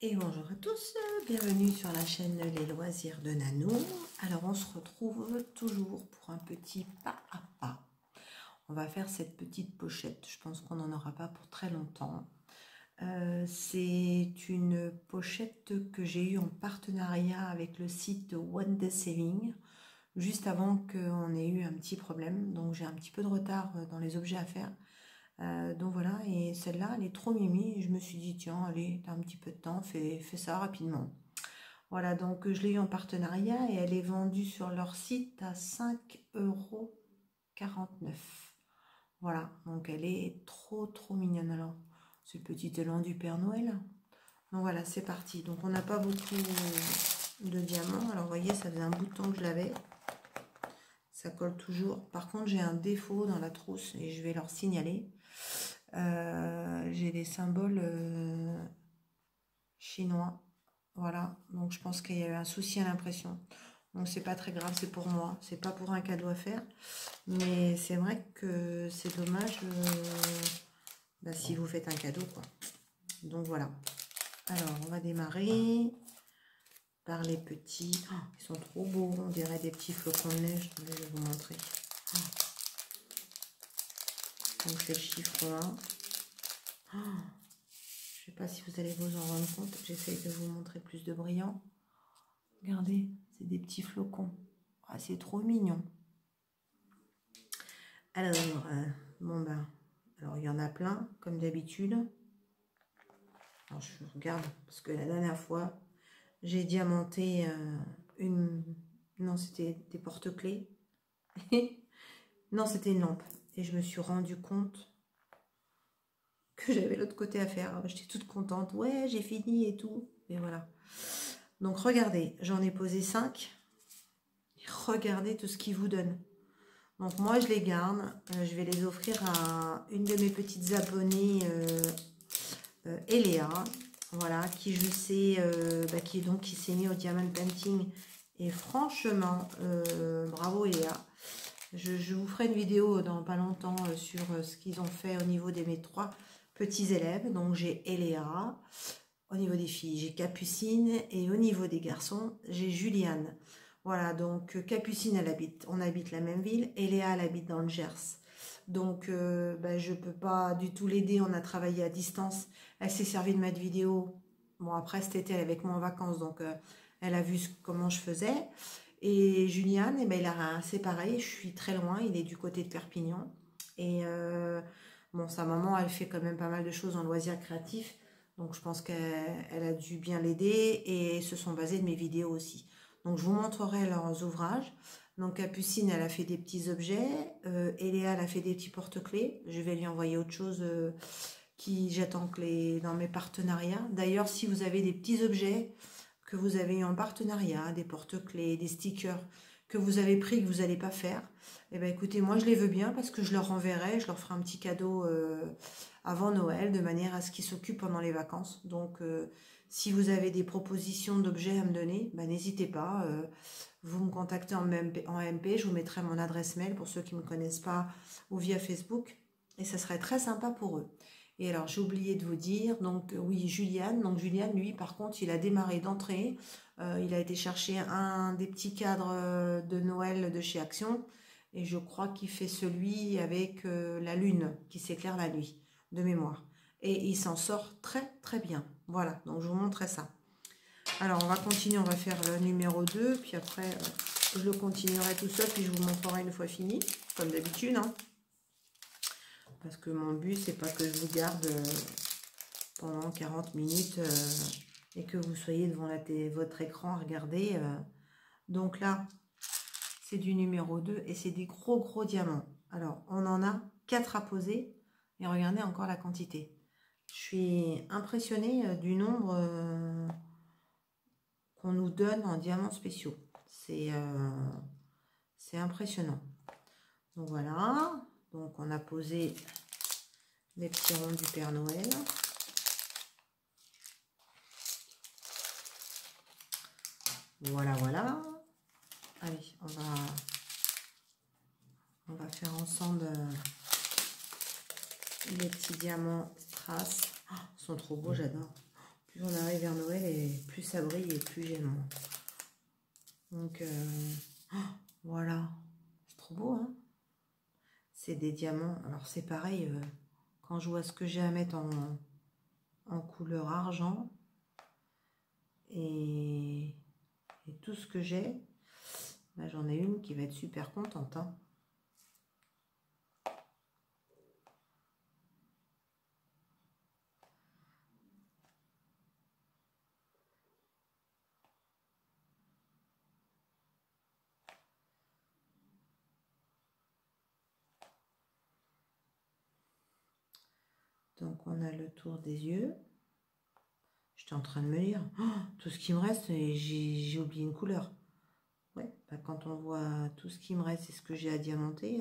Et bonjour à tous, bienvenue sur la chaîne Les Loisirs de Nano. Alors on se retrouve toujours pour un petit pas à pas. On va faire cette petite pochette, je pense qu'on n'en aura pas pour très longtemps. C'est une pochette que j'ai eue en partenariat avec le site One Day Saving, juste avant qu'on ait eu un petit problème. Donc j'ai un petit peu de retard dans les objets à faire. Donc voilà, et celle-là, elle est trop mimi. Et je me suis dit, tiens, allez, t'as un petit peu de temps, fais ça rapidement. Voilà, donc je l'ai eu en partenariat et elle est vendue sur leur site à 5,49 €. Voilà, donc elle est trop mignonne. Alors, c'est le petit élan du Père Noël. Donc voilà, c'est parti. Donc on n'a pas beaucoup de diamants. Alors vous voyez, ça faisait un bout de temps que je l'avais. Ça colle toujours. Par contre, j'ai un défaut dans la trousse et je vais leur signaler. J'ai des symboles chinois, voilà, donc je pense qu'il y a eu un souci à l'impression, donc c'est pas très grave, c'est pour moi, c'est pas pour un cadeau à faire, mais c'est vrai que c'est dommage si vous faites un cadeau, quoi. Donc voilà, alors on va démarrer par les petits. Oh, ils sont trop beaux, on dirait des petits flocons de neige. Je vais vous montrer. Donc c'est le chiffre 1. Oh, je sais pas si vous allez vous en rendre compte. J'essaye de vous montrer plus de brillant. Regardez, c'est des petits flocons. Ah, c'est trop mignon. Alors, alors il y en a plein, comme d'habitude. Alors, je regarde, parce que la dernière fois, j'ai diamanté une... Non, c'était des porte-clés. Non, c'était une lampe. Et je me suis rendu compte que j'avais l'autre côté à faire. J'étais toute contente. Ouais, j'ai fini et tout. Et voilà. Donc, regardez, j'en ai posé 5. Regardez tout ce qu'ils vous donne. Donc, moi, je les garde. Je vais les offrir à une de mes petites abonnées, Eléa. Voilà, qui je sais, qui s'est mis au diamond painting. Et franchement, bravo Eléa. Je vous ferai une vidéo dans pas longtemps sur ce qu'ils ont fait au niveau de mes 3 petits élèves. Donc j'ai Eléa, au niveau des filles j'ai Capucine et au niveau des garçons j'ai Juliane. Voilà, donc Capucine on habite la même ville, Eléa elle habite dans le Gers. Donc je peux pas du tout l'aider, on a travaillé à distance. Elle s'est servie de ma vidéo. Bon, après cet été elle est avec moi en vacances, donc elle a vu comment je faisais. Et Juliane, c'est pareil, je suis très loin, il est du côté de Perpignan. Et bon, sa maman, elle fait quand même pas mal de choses en loisirs créatifs. Donc je pense qu'elle a dû bien l'aider et se sont basés de mes vidéos aussi. Donc je vous montrerai leurs ouvrages. Donc Capucine, elle a fait des petits objets. Eléa, elle a fait des petits porte-clés. Je vais lui envoyer autre chose j'attends dans mes partenariats. D'ailleurs, si vous avez des petits objets que vous avez eu en partenariat, des porte-clés, des stickers que vous avez pris, que vous n'allez pas faire, eh bien écoutez, moi je les veux bien parce que je leur enverrai, je leur ferai un petit cadeau avant Noël, de manière à ce qu'ils s'occupent pendant les vacances. Donc si vous avez des propositions d'objets à me donner, n'hésitez pas, vous me contactez en MP, je vous mettrai mon adresse mail pour ceux qui ne me connaissent pas, ou via Facebook, et ça serait très sympa pour eux. Et alors, j'ai oublié de vous dire, donc oui, Juliane. Donc Juliane, lui, par contre, il a démarré d'entrée. Il a été chercher un des petits cadres de Noël de chez Action. Et je crois qu'il fait celui avec la lune, qui s'éclaire la nuit, de mémoire. Et il s'en sort très bien. Voilà, donc je vous montrerai ça. Alors, on va continuer, on va faire le numéro 2. Puis après, je le continuerai tout seul, puis je vous montrerai une fois fini, comme d'habitude, hein. Parce que mon but, c'est pas que je vous garde pendant 40 minutes et que vous soyez devant votre écran à regarder. Donc là, c'est du numéro 2 et c'est des gros diamants. Alors, on en a 4 à poser et regardez encore la quantité. Je suis impressionnée du nombre qu'on nous donne en diamants spéciaux. C'est impressionnant. Donc voilà, donc on a posé les petits ronds du Père Noël. Voilà. Allez, on va faire ensemble les petits diamants strass. Oh, ils sont trop beaux, j'adore. plus on arrive vers Noël et plus ça brille et plus j'aime, moi. Donc, voilà. C'est trop beau, hein. C'est des diamants. Alors, c'est pareil, quand je vois ce que j'ai à mettre en couleur argent et tout ce que j'ai, là, j'en ai une qui va être super contente, hein. Donc, on a le tour des yeux. J'étais en train de me dire, oh, tout ce qui me reste, j'ai oublié une couleur. Ouais, bah, quand on voit tout ce qui me reste et ce que j'ai à diamanter,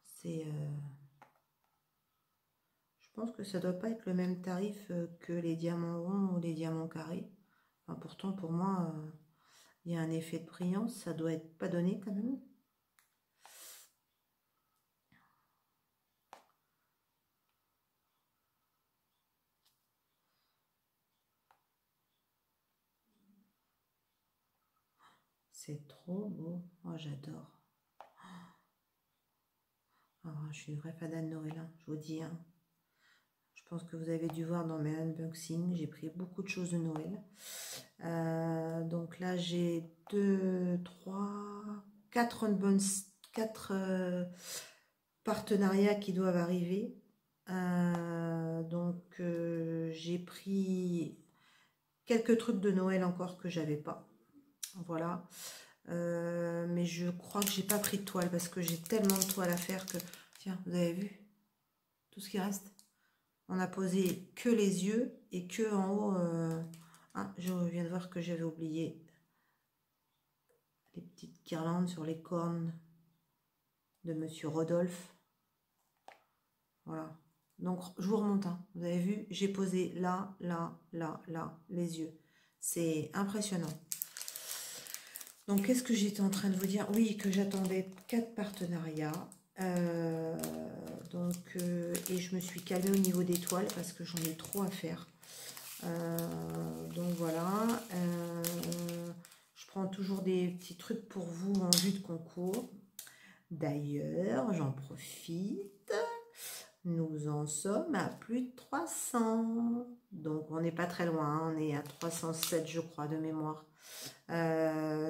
c'est... je pense que ça doit pas être le même tarif que les diamants ronds ou les diamants carrés. Enfin, pourtant, pour moi, il y a un effet de brillance, ça doit être pas donné quand même. C'est trop beau. Oh, j'adore. Oh, je suis une vraie fan de Noël, hein, je vous dis. Hein. Je pense que vous avez dû voir dans mes unboxings. J'ai pris beaucoup de choses de Noël. Donc là, j'ai 2, 3, 4 partenariats qui doivent arriver. Donc, j'ai pris quelques trucs de Noël encore que j'avais pas. Voilà. Mais je crois que j'ai pas pris de toile parce que j'ai tellement de toile à faire que... Tiens, vous avez vu tout ce qui reste? On a posé que les yeux et que en haut... Ah, je viens de voir que j'avais oublié les petites guirlandes sur les cornes de Monsieur Rodolphe. Voilà. Donc, je vous remonte. Hein. Vous avez vu, j'ai posé là, là, là, là, les yeux. C'est impressionnant. Donc, qu'est-ce que j'étais en train de vous dire? Oui, que j'attendais 4 partenariats. Et je me suis calmée au niveau des toiles parce que j'en ai trop à faire. Donc, voilà. Je prends toujours des petits trucs pour vous en vue de concours. D'ailleurs, j'en profite. Nous en sommes à plus de 300. Donc, on n'est pas très loin. Hein. On est à 307, je crois, de mémoire.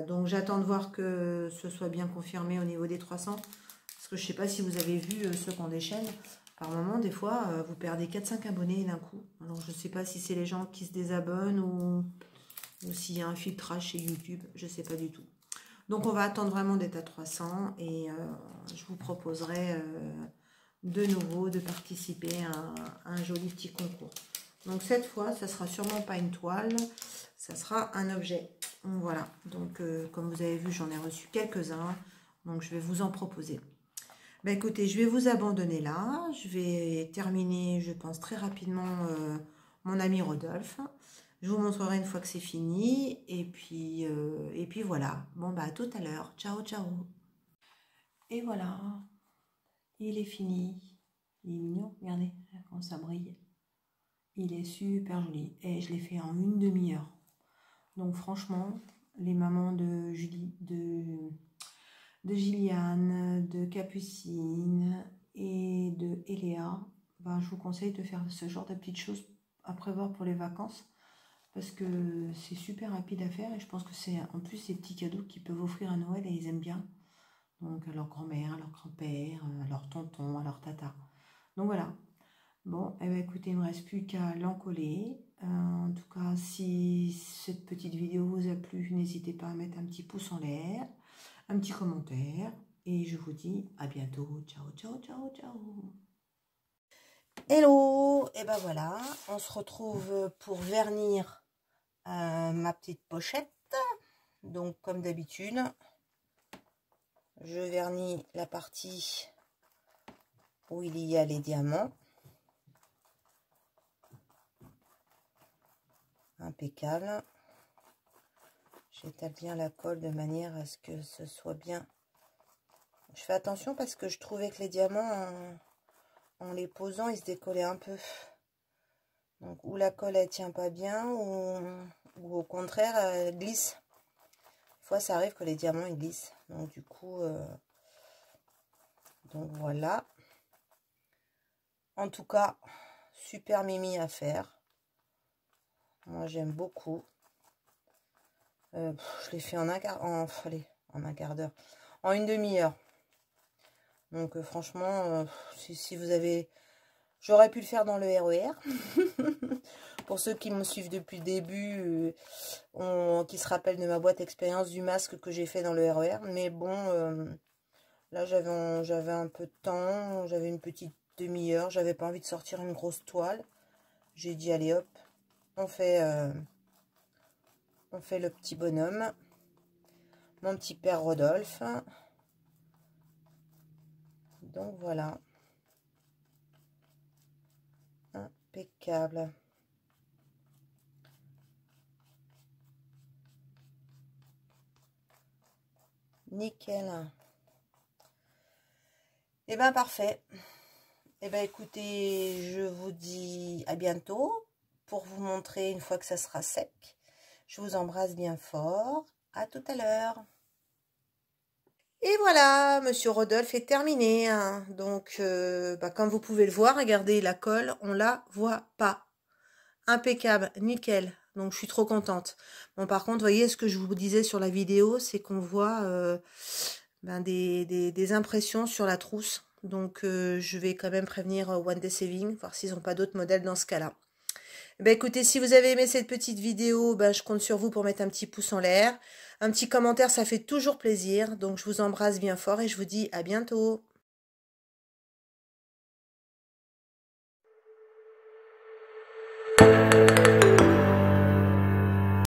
Donc, j'attends de voir que ce soit bien confirmé au niveau des 300. Parce que je ne sais pas si vous avez vu ceux qui ont des chaînes. Par moment, des fois, vous perdez 4-5 abonnés d'un coup. Alors, je ne sais pas si c'est les gens qui se désabonnent ou s'il y a un filtrage chez YouTube. Je ne sais pas du tout. Donc, on va attendre vraiment d'être à 300 et je vous proposerai de nouveau de participer à un joli petit concours. Donc, cette fois, ça sera sûrement pas une toile, ça sera un objet. Voilà. Donc, comme vous avez vu, j'en ai reçu quelques-uns. Donc, je vais vous en proposer. Ben, écoutez, je vais vous abandonner là. Je vais terminer, je pense, très rapidement mon ami Rodolphe. Je vous montrerai une fois que c'est fini. Et puis voilà. Bon, bah, à tout à l'heure. Ciao, ciao. Et voilà. Il est fini. Il est mignon. Regardez comment ça brille. Il est super joli. Et je l'ai fait en une demi-heure. Donc, franchement, les mamans de Julie, de Gilliane, de Capucine et de Eléa, ben, je vous conseille de faire ce genre de petites choses à prévoir pour les vacances parce que c'est super rapide à faire et je pense que c'est en plus des petits cadeaux qu'ils peuvent offrir à Noël et ils aiment bien. Donc à leur grand-mère, à leur grand-père, à leur tonton, à leur tata. Donc voilà. Bon, eh bien, écoutez, il ne me reste plus qu'à l'encoller. En tout cas, si cette petite vidéo vous a plu, n'hésitez pas à mettre un petit pouce en l'air, un petit commentaire. Et je vous dis à bientôt. Ciao, ciao, ciao, ciao. Hello. Et ben voilà, on se retrouve pour vernir ma petite pochette. Donc, comme d'habitude, je vernis la partie où il y a les diamants. Impeccable. J'étale bien la colle de manière à ce que ce soit bien. Je fais attention parce que je trouvais que les diamants, en les posant, ils se décollaient un peu. Donc, ou la colle, elle tient pas bien, ou au contraire, elle glisse. Des fois, ça arrive que les diamants, ils glissent. Donc, du coup, donc voilà. En tout cas, super mimi à faire. Moi, j'aime beaucoup. Je l'ai fait en un quart d'heure. En une demi-heure. Donc, franchement, si vous avez... J'aurais pu le faire dans le RER. Pour ceux qui me suivent depuis le début, qui se rappellent de ma boîte expérience du masque que j'ai fait dans le RER. Mais bon, là, j'avais un peu de temps. J'avais une petite demi-heure. J'avais pas envie de sortir une grosse toile. J'ai dit, allez hop, on fait le petit bonhomme. Mon petit père Rodolphe. Donc, voilà. Impeccable. Nickel. Et ben parfait. Et ben écoutez, je vous dis à bientôt pour vous montrer une fois que ça sera sec. Je vous embrasse bien fort. À tout à l'heure. Et voilà, Monsieur Rodolphe est terminé. Hein. Donc, comme vous pouvez le voir, regardez la colle, on la voit pas. Impeccable, nickel. Donc, je suis trop contente. Bon, par contre, vous voyez, ce que je vous disais sur la vidéo, c'est qu'on voit des impressions sur la trousse. Donc, je vais quand même prévenir One Day Saving, voir s'ils n'ont pas d'autres modèles dans ce cas-là. Écoutez, si vous avez aimé cette petite vidéo, je compte sur vous pour mettre un petit pouce en l'air. Un petit commentaire, ça fait toujours plaisir. Donc, je vous embrasse bien fort et je vous dis à bientôt.